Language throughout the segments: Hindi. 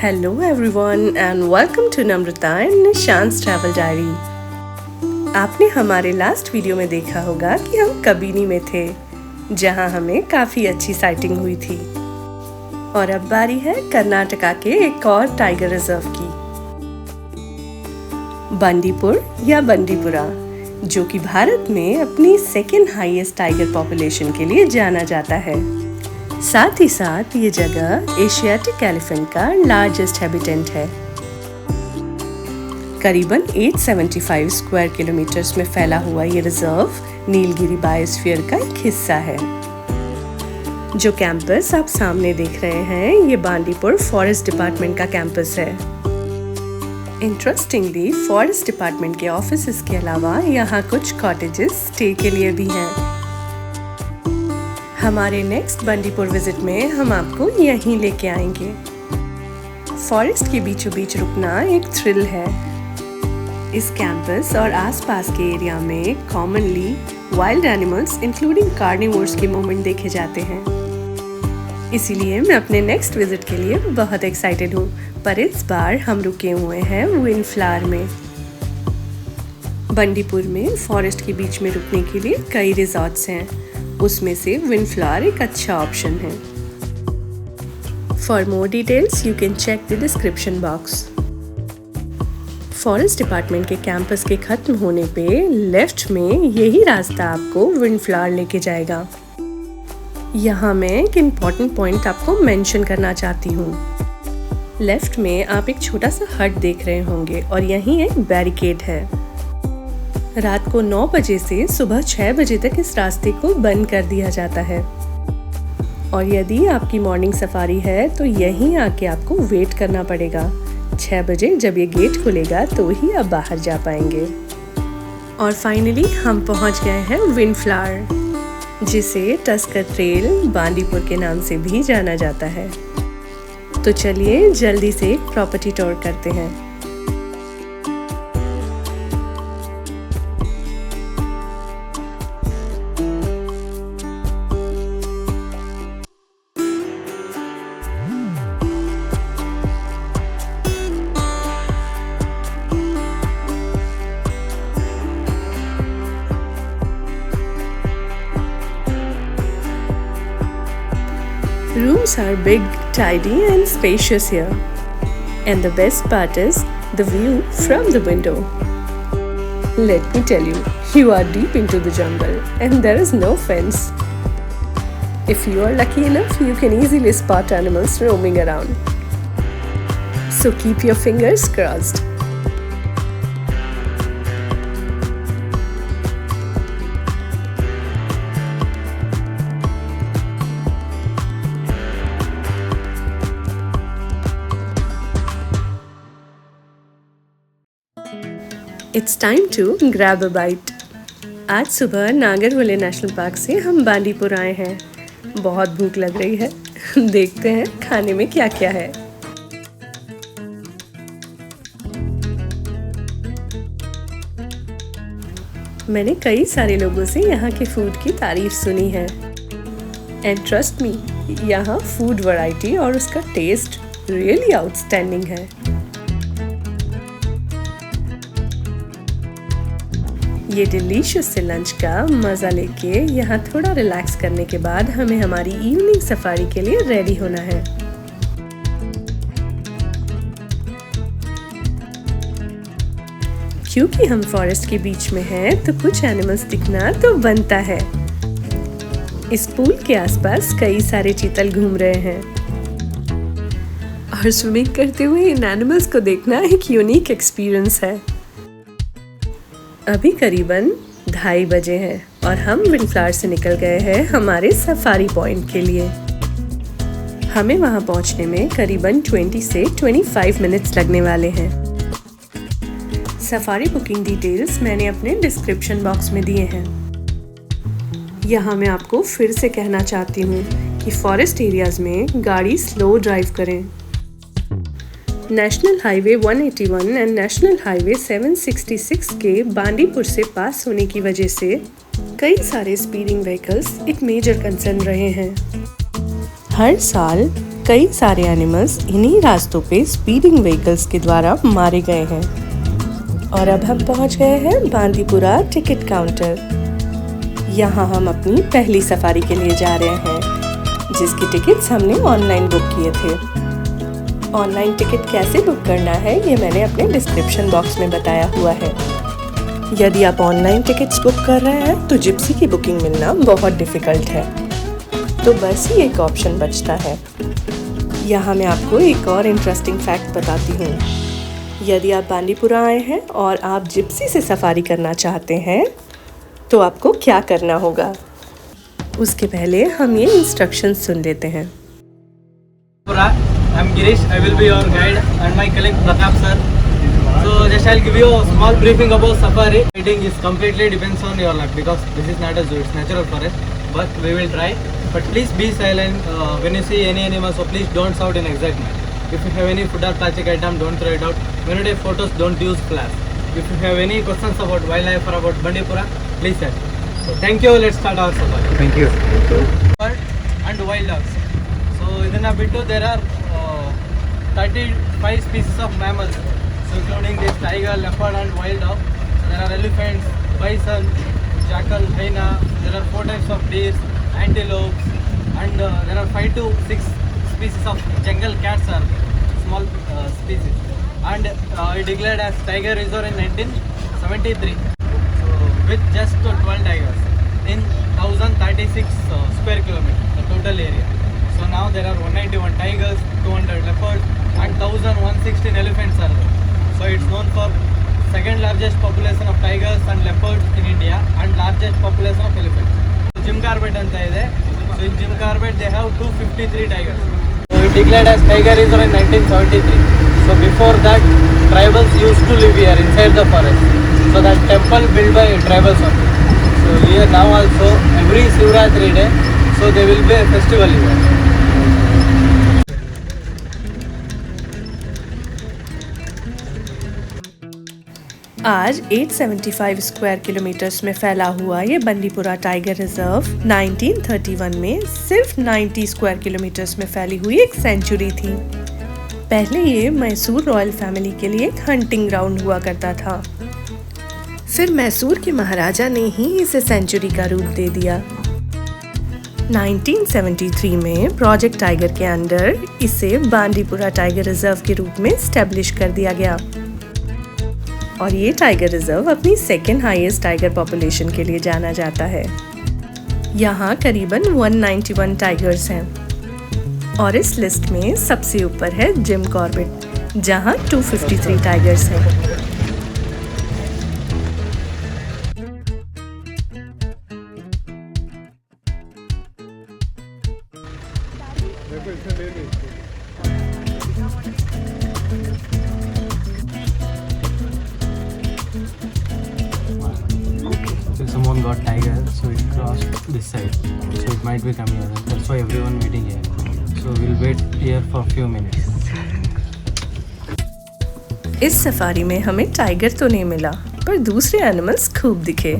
Hello everyone and welcome to Namrata and Nishan's Travel Diary। आपने हमारे लास्ट वीडियो में देखा होगा कि हम कबीनी में थे, जहां हमें काफ़ी अच्छी साइटिंग हुई थी। और अब बारी है कर्नाटका के एक और टाइगर रिजर्व की, बंडीपुर या बंडीपुरा, जो कि भारत में अपनी सेकेंड हाईएस्ट टाइगर पॉपुलेशन के लिए जाना जाता है। साथ ही साथ ये जगह एशियाटिक एलिफेंट का लार्जेस्ट हैबिटेंट है। करीबन 875 स्क्वायर किलोमीटर्स में फैला हुआ ये रिजर्व नीलगिरी बायोस्फीयर का एक हिस्सा है। जो कैंपस आप सामने देख रहे हैं, ये बांदीपुर फॉरेस्ट डिपार्टमेंट का कैंपस है। इंटरेस्टिंगली, फॉरेस्ट डिपार्टमेंट के ऑफिस के अलावा यहाँ कुछ कॉटेजेस स्टे के लिए भी हैं। हमारे नेक्स्ट बंडीपुर विजिट में हम आपको यहीं लेके आएंगे। फॉरेस्ट के बीचों बीच रुकना एक थ्रिल है। इस कैंपस और आसपास के एरिया में commonly wild animals including carnivores के मूवमेंट देखे जाते हैं। इसीलिए मैं अपने नेक्स्ट विजिट के लिए बहुत एक्साइटेड हूँ। पर इस बार हम रुके हुए हैं विंडफ्लावर में। बंडीपुर में फॉरेस्ट के बीच में रुकने के लिए कई रिजॉर्ट्स हैं, उसमें से विंडफ्लावर एक अच्छा ऑप्शन है। For more details you can check the description box. Forest department के कैंपस के खत्म होने पे लेफ्ट में यही रास्ता आपको विंडफ्लावर लेके जाएगा। यहाँ मैं एक इम्पॉर्टेंट पॉइंट आपको मेंशन करना चाहती हूँ। लेफ्ट में आप एक छोटा सा हट देख रहे होंगे और यहीं एक बैरिकेड है। रात को 9 बजे से सुबह 6 बजे तक इस रास्ते को बंद कर दिया जाता है। और यदि आपकी मॉर्निंग सफारी है तो यहीं आके आपको वेट करना पड़ेगा। 6 बजे जब ये गेट खुलेगा तो ही आप बाहर जा पाएंगे। और फाइनली हम पहुंच गए हैं विंडफ्लावर, जिसे टस्कर ट्रेल बांदीपुर के नाम से भी जाना जाता है। तो चलिए जल्दी से प्रॉपर्टी टूर करते हैं। Rooms are big, tidy and spacious here. And the best part is the view from the window. Let me tell you, you are deep into the jungle and there is no fence. If you are lucky enough, you can easily spot animals roaming around. So keep your fingers crossed. It's time to grab a bite. आज सुबह नागरहोले नेशनल पार्क से हम बांदीपुर आए हैं। बहुत भूख लग रही है। देखते हैं खाने में क्या क्या है। मैंने कई सारे लोगों से यहाँ के फूड की तारीफ सुनी है। एंड ट्रस्ट मी, यहाँ फूड वैरायटी और उसका टेस्ट रियली आउटस्टैंडिंग है। ये डिलीशियस से लंच का मज़ा लेके यहाँ थोड़ा रिलैक्स करने के बाद हमें हमारी इवनिंग सफारी के लिए रेडी होना है। क्योंकि हम फॉरेस्ट के बीच में हैं, तो कुछ एनिमल्स दिखना तो बनता है। इस पूल के आसपास कई सारे चीतल घूम रहे हैं और स्विमिंग करते हुए इन एनिमल्स को देखना एक यूनिक एक्सपीरियंस है। अभी करीबन 2:30 बजे हैं और हम विंडफ्लावर से निकल गए हैं हमारे सफारी पॉइंट के लिए। हमें वहां पहुंचने में करीबन 20 से 25 मिनट्स लगने वाले हैं। सफारी बुकिंग डिटेल्स मैंने अपने डिस्क्रिप्शन बॉक्स में दिए हैं। यहाँ मैं आपको फिर से कहना चाहती हूँ कि फॉरेस्ट एरियाज में गाड़ी स्लो ड्राइव करें। National highway 181 and national highway 766 के बांदीपुर से पास होने की वजह से कई सारे स्पीडिंग व्हीकल्स एक मेजर कंसर्न रहे हैं। हर साल कई सारे एनिमल्स इन्हीं रास्तों पे स्पीडिंग व्हीकल्स के द्वारा मारे गए हैं। और अब हम पहुंच गए हैं बांदीपुरा टिकट काउंटर। यहाँ हम अपनी पहली सफारी के लिए जा रहे हैं, जिसकी टिकट्स हमने ऑनलाइन बुक किए थे। ऑनलाइन टिकट कैसे बुक करना है ये मैंने अपने डिस्क्रिप्शन बॉक्स में बताया हुआ है। यदि आप ऑनलाइन टिकट्स बुक कर रहे हैं तो जिप्सी की बुकिंग मिलना बहुत डिफ़िकल्ट है, तो बस ही एक ऑप्शन बचता है। यहाँ मैं आपको एक और इंटरेस्टिंग फैक्ट बताती हूँ। यदि आप बांदीपुरा आए हैं और आप जिप्सी से सफारी करना चाहते हैं तो आपको क्या करना होगा, उसके पहले हम ये इंस्ट्रक्शंस सुन लेते हैं। I'm Girish. I will be your guide and my colleague Pratap sir. So just I'll give you a small briefing about safari. Riding is completely depends on your luck because this is not a zoo, it's natural forest. But we will try. But please be silent when you see any animal. So please don't shout in excitement. If you have any food or plastic item, don't throw it out. When you take photos, don't use flash. If you have any questions about wildlife or about Bandipura, please ask. So thank you. Let's start our safari. Thank you. Bird and wild dogs. So in Abittu there are 35 species of mammals, so including this tiger, leopard and wild dog. So there are elephants, bison, jackal, hyena. There are 4 types of deer, antelopes, and there are 5 to 6 species of jungle cats are small species. And it declared as tiger reserve in 1973. So with just 12 tigers in 1036 square kilometers, the total area. So now there are 191 tigers, 200 leopards and 1116 elephants are there. So it's known for second largest population of tigers and leopards in India and largest population of elephants. So Jim Corbett anta ide. So in Jim Corbett they have 253 tigers. So it declared as tiger reserve in 1973. So before that tribals used to live here inside the forest. So that temple built by tribals only. So here now also every Shivratri day, so there will be a festival here. आज 875 स्क्वायर किलोमीटर्स में फैला हुआ ये बंदीपुरा टाइगर रिजर्व 1931 में सिर्फ 90 स्क्वायर किलोमीटर्स में फैली हुई एक सेंचुरी थी। पहले ये मैसूर रॉयल फैमिली के लिए एक हंटिंग ग्राउंड हुआ करता था। फिर मैसूर के महाराजा ने ही इसे सेंचुरी का रूप दे दिया। 1973 में प्रोजेक्ट टाइगर के अंडर इसे बांदीपुरा टाइगर रिजर्व के रूप में स्टैब्लिश कर दिया गया। और ये टाइगर रिजर्व अपनी सेकेंड हाईएस्ट टाइगर पॉपुलेशन के लिए जाना जाता है। यहाँ करीबन 191 टाइगर्स हैं और इस लिस्ट में सबसे ऊपर है जिम कॉर्बेट, जहाँ 253 टाइगर्स हैं। Someone got tiger, so it crossed this side. So it might be coming here. That's why everyone waiting here. So we'll wait here for a few minutes. इस सफारी में हमें टाइगर तो नहीं मिला, पर दूसरे एनिमल्स खूब दिखे,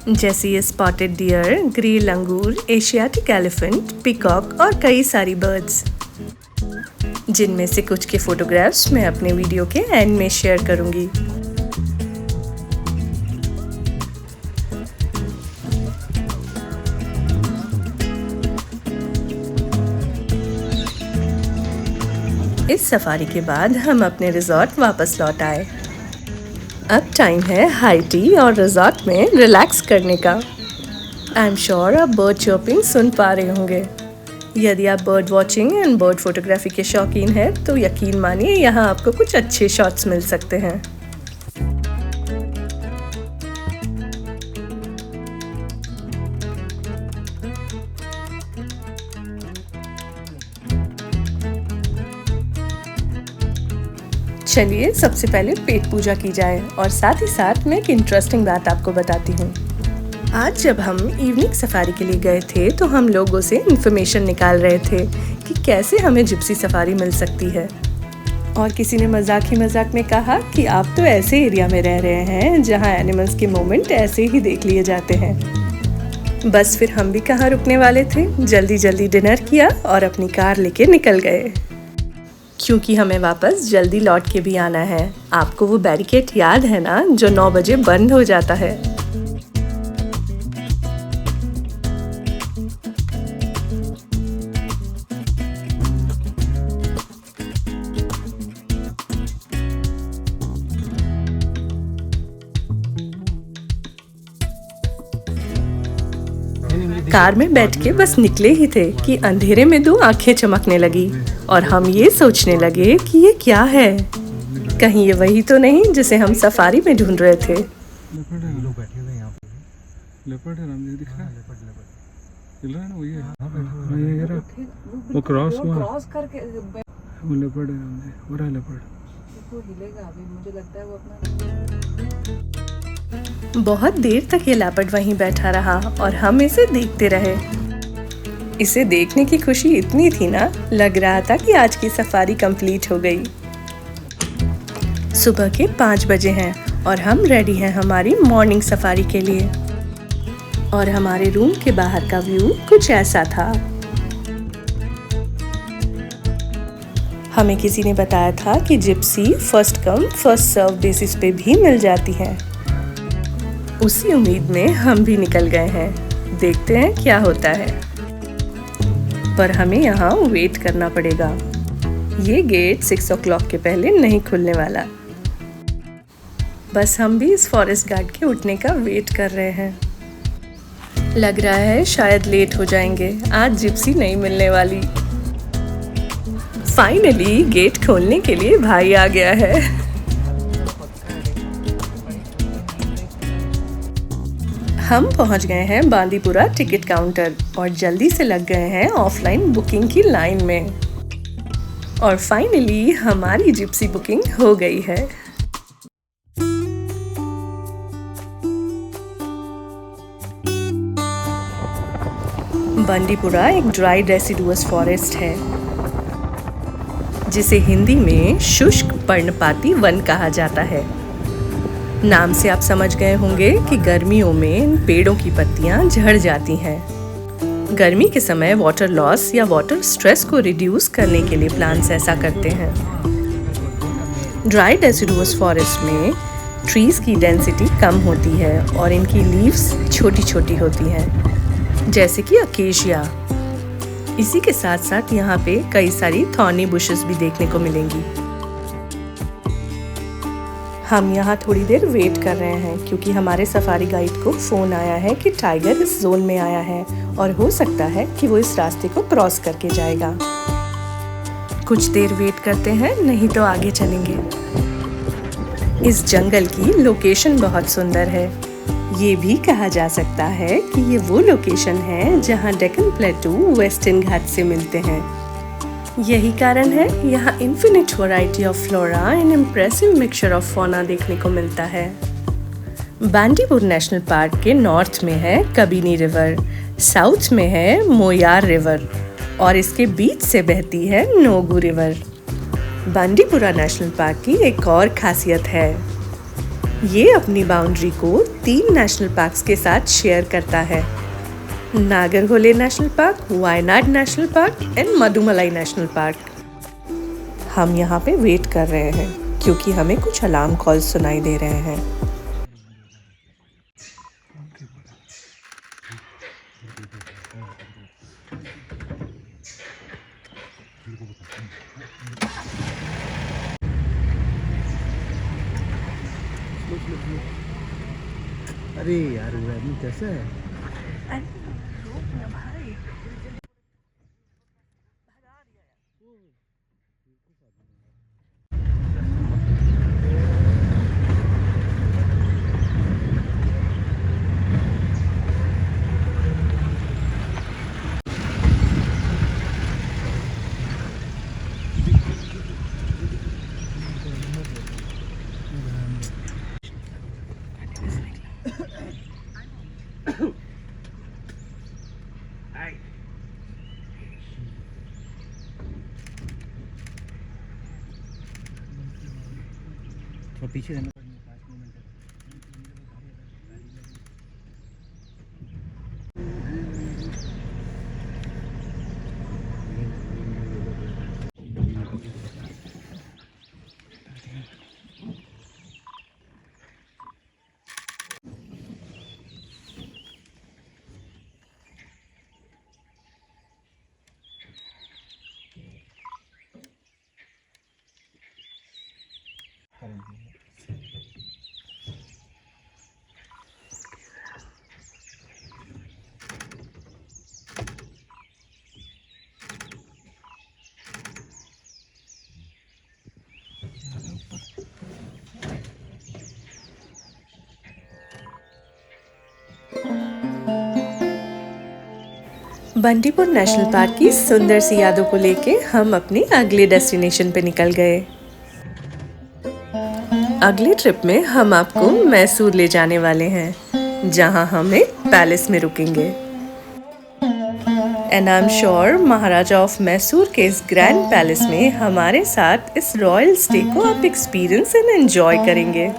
जैसे ये स्पॉटेड डियर, ग्रे लंगूर, एशियाटिक एलिफेंट, पिकॉक और कई सारी बर्ड्स, जिनमें से कुछ के फोटोग्राफ्स मैं अपने वीडियो के एंड में शेयर करूंगी। इस सफारी के बाद हम अपने रिजॉर्ट वापस लौट आए। अब टाइम है हाई टी और रिजॉर्ट में रिलैक्स करने का। आई एम श्योर आप बर्ड चर्पिंग सुन पा रहे होंगे। यदि आप bird watching and bird photography के शौकीन हैं तो यकीन मानिए यहाँ आपको कुछ अच्छे शॉट्स मिल सकते हैं। चलिए सबसे पहले पेट पूजा की जाए और साथ ही साथ मैं एक इंटरेस्टिंग बात आपको बताती हूँ। आज जब हम इवनिंग सफारी के लिए गए थे तो हम लोगों से इन्फॉर्मेशन निकाल रहे थे कि कैसे हमें जिप्सी सफारी मिल सकती है। और किसी ने मजाक ही मजाक में कहा कि आप तो ऐसे एरिया में रह रहे हैं जहाँ एनिमल्स के मोमेंट ऐसे ही देख लिए जाते हैं। बस फिर हम भी कहाँ रुकने वाले थे, जल्दी जल्दी डिनर किया और अपनी कार लेके निकल गए, क्योंकि हमें वापस जल्दी लौट के भी आना है। आपको वो बैरिकेड याद है ना, जो 9 बजे बंद हो जाता है। कार में बैठ के बस निकले ही थे कि अंधेरे में 2 आंखें चमकने लगी और हम ये सोचने लगे कि ये क्या है, कहीं ये वही तो नहीं जिसे हम सफारी में ढूंढ रहे थे। लोग बैठे हुए यहाँ पे। लेपर्ड है, राम जी दिख रहा है। हिल रहा है ना, वही है। हाँ, ये रहा। वो क्रॉस करके वो लेपर्ड है, राम जी। वो रहा लेपर्ड। वो हिलेगा अभी, मुझे लगता है वो अपना। बहुत देर तक ये लेपर्ड वहीं बैठा रहा और हम इसे देखते रहे। इसे देखने की खुशी इतनी थी ना, लग रहा था कि आज की सफारी कंप्लीट हो गई। सुबह के 5 बजे हैं और हम रेडी हैं हमारी मॉर्निंग सफारी के लिए। और हमारे रूम के बाहर का व्यू कुछ ऐसा था। हमें किसी ने बताया था कि Gypsy first come first serve basis पे भी मिल जाती है। उसी उम्मीद में हम भी निकल गए हैं, देखते हैं क्या होता है। पर हमें यहाँ वेट करना पड़ेगा, ये गेट 6 o'clock के पहले नहीं खुलने वाला। बस हम भी इस फॉरेस्ट गार्ड के उठने का वेट कर रहे हैं। लग रहा है शायद लेट हो जाएंगे, आज जिप्सी नहीं मिलने वाली। फाइनली गेट खोलने के लिए भाई आ गया है। हम पहुंच गए हैं बांदीपुरा टिकट काउंटर और जल्दी से लग गए हैं ऑफलाइन बुकिंग की लाइन में। और फाइनली हमारी जिप्सी बुकिंग हो गई है। बांदीपुरा एक ड्राई डेसिडुअस फॉरेस्ट है, जिसे हिंदी में शुष्क पर्णपाती वन कहा जाता है। नाम से आप समझ गए होंगे कि गर्मियों में इन पेड़ों की पत्तियां झड़ जाती हैं। गर्मी के समय वाटर लॉस या वाटर स्ट्रेस को रिड्यूस करने के लिए प्लांट्स ऐसा करते हैं। ड्राई डेसिडुअस फॉरेस्ट में ट्रीज की डेंसिटी कम होती है और इनकी लीव्स छोटी छोटी होती हैं, जैसे कि अकेशिया। इसी के साथ साथ यहाँ पे कई सारी थॉर्नी बुशेस भी देखने को मिलेंगी। हम यहाँ थोड़ी देर वेट कर रहे हैं क्योंकि हमारे सफारी गाइड को फ़ोन आया है कि टाइगर इस जोन में आया है और हो सकता है कि वो इस रास्ते को क्रॉस करके जाएगा। कुछ देर वेट करते हैं, नहीं तो आगे चलेंगे। इस जंगल की लोकेशन बहुत सुंदर है। ये भी कहा जा सकता है कि ये वो लोकेशन है जहाँ डेक्कन प्लेटू वेस्टर्न घाट से मिलते हैं। यही कारण है यहाँ infinite variety of flora and impressive mixture of fauna देखने को मिलता है। बांदीपुर नेशनल पार्क के नॉर्थ में है कबिनी रिवर, साउथ में है मोयार रिवर और इसके बीच से बहती है नोगू रिवर। बांदीपुरा नेशनल पार्क की एक और खासियत है, ये अपनी बाउंड्री को 3 नेशनल पार्क्स के साथ शेयर करता है। Nagarhole national park, Wayanad national park and Mudumalai national park. हम यहाँ पे वेट कर रहे हैं क्योंकि हमें कुछ अलार्म कॉल सुनाई दे रहे हैं। अरे यार वो आदमी कैसा है? पीछे रहना। बंदीपुर नेशनल पार्क की सुंदर सी यादों को लेके हम अपने अगले डेस्टिनेशन पे निकल गए। अगले ट्रिप में हम आपको मैसूर ले जाने वाले हैं, जहां हम एक पैलेस में रुकेंगे। And I am sure Maharaja of Mysore के इस ग्रैंड पैलेस में हमारे साथ इस रॉयल स्टे को आप एक्सपीरियंस एंड एंजॉय करेंगे।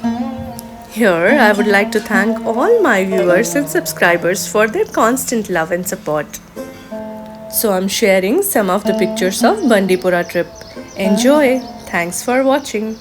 Here, I would like to thank all my viewers and subscribers for their constant love and support. So I'm sharing some of the pictures of Bandipora trip. Enjoy! Thanks for watching.